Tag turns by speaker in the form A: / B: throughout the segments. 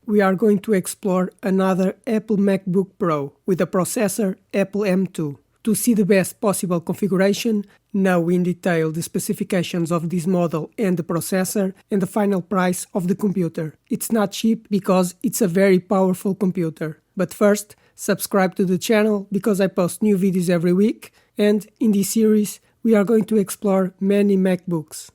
A: we are going to explore another Apple MacBook Pro with a processor Apple M2. To see the best possible configuration, know in detail the specifications of this model and the processor and the final price of the computer. It's not cheap because it's a very powerful computer. But first, subscribe to the channel because I post new videos every week, and in this series we are going to explore many MacBooks.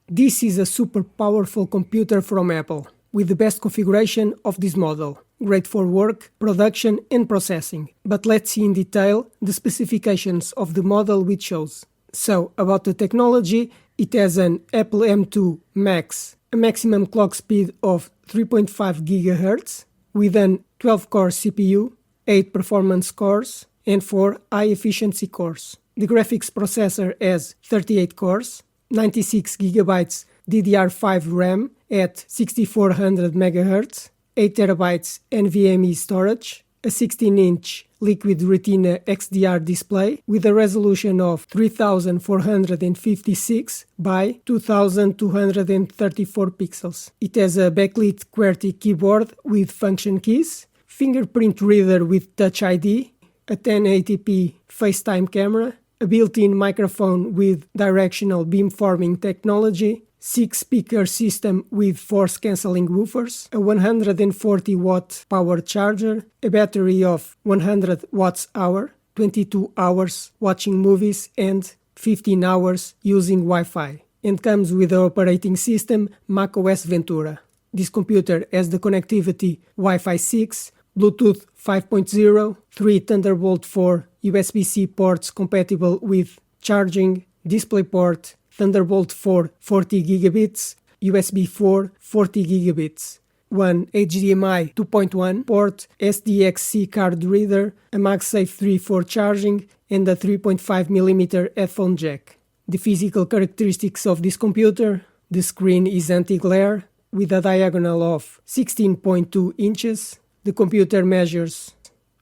A: This is a super powerful computer from Apple, with the best configuration of this model. Great for work, production and processing. But let's see in detail the specifications of the model we chose. So, about the technology, it has an Apple M2 Max, a maximum clock speed of 3.5 GHz, with an 12-core CPU, 8 performance cores, and 4 high-efficiency cores. The graphics processor has 38 cores, 96 GB DDR5 RAM at 6400 MHz, 8 TB NVMe storage, a 16-inch Liquid Retina XDR display with a resolution of 3456 by 2234 pixels. It has a backlit QWERTY keyboard with function keys, fingerprint reader with Touch ID, a 1080p FaceTime camera, a built-in microphone with directional beamforming technology, 6-speaker system with force-canceling woofers, a 140-watt power charger, a battery of 100 watts-hour, 22 hours watching movies and 15 hours using Wi-Fi, and comes with the operating system macOS Ventura. This computer has the connectivity Wi-Fi 6, Bluetooth 5.0, 3 Thunderbolt 4 USB-C ports compatible with charging, DisplayPort, Thunderbolt 4 40 gigabits, USB 4 40 gigabits, one HDMI 2.1 port, SDXC card reader, a MagSafe 3 for charging, and a 3.5mm headphone jack. The physical characteristics of this computer: the screen is anti-glare with a diagonal of 16.2 inches. The computer measures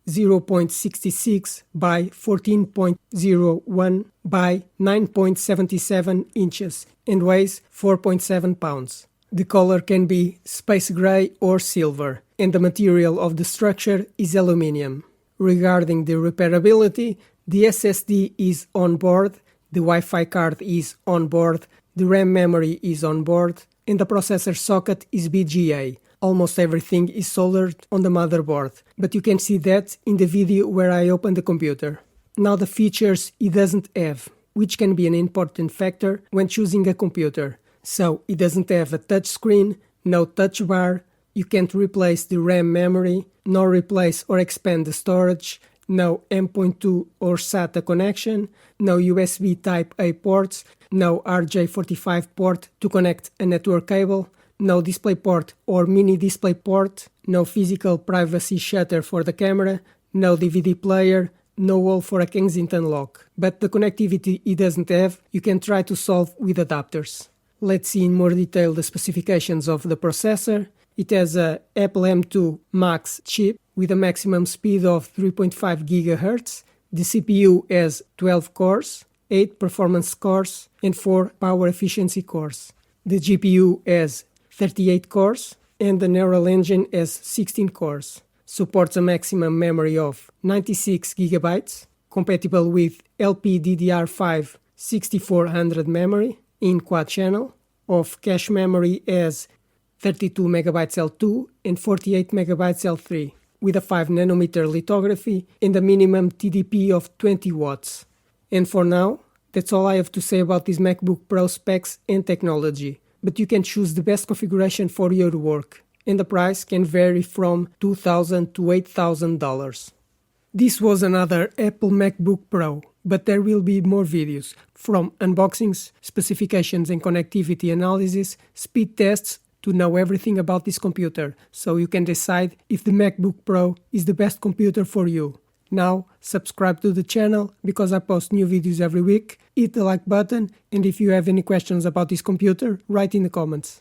A: 0.66 by 14.01 by 9.77 inches and weighs 4.7 pounds. The color can be space gray or silver, and the material of the structure is aluminum. Regarding the repairability, the SSD is on board, the Wi-Fi card is on board, the RAM memory is on board, and the processor socket is BGA. Almost everything is soldered on the motherboard, but you can see that in the video where I open the computer. Now the features it doesn't have, which can be an important factor when choosing a computer. So it doesn't have a touch screen, no touch bar, you can't replace the RAM memory, nor replace or expand the storage, no M.2 or SATA connection, no USB Type-A ports, no RJ45 port to connect a network cable, no DisplayPort or mini DisplayPort, no physical privacy shutter for the camera, no DVD player, no hole for a Kensington lock. But the connectivity it doesn't have, you can try to solve with adapters. Let's see in more detail the specifications of the processor. It has a Apple M2 Max chip with a maximum speed of 3.5 GHz. The CPU has 12 cores, 8 performance cores, and 4 power efficiency cores. The GPU has 38 cores, and the neural engine has 16 cores. Supports a maximum memory of 96 GB, compatible with LPDDR5 6400 memory in quad channel. Of cache memory has 32 MB L2 and 48 MB L3, with a 5nm lithography and a minimum TDP of 20 watts. And for now, that's all I have to say about this MacBook Pro specs and technology. But you can choose the best configuration for your work, and the price can vary from $2,000 to $8,000. This was another Apple MacBook Pro, but there will be more videos, from unboxings, specifications and connectivity analysis, speed tests, to know everything about this computer, so you can decide if the MacBook Pro is the best computer for you. Now, subscribe to the channel because I post new videos every week, hit the like button, and if you have any questions about this computer, write in the comments.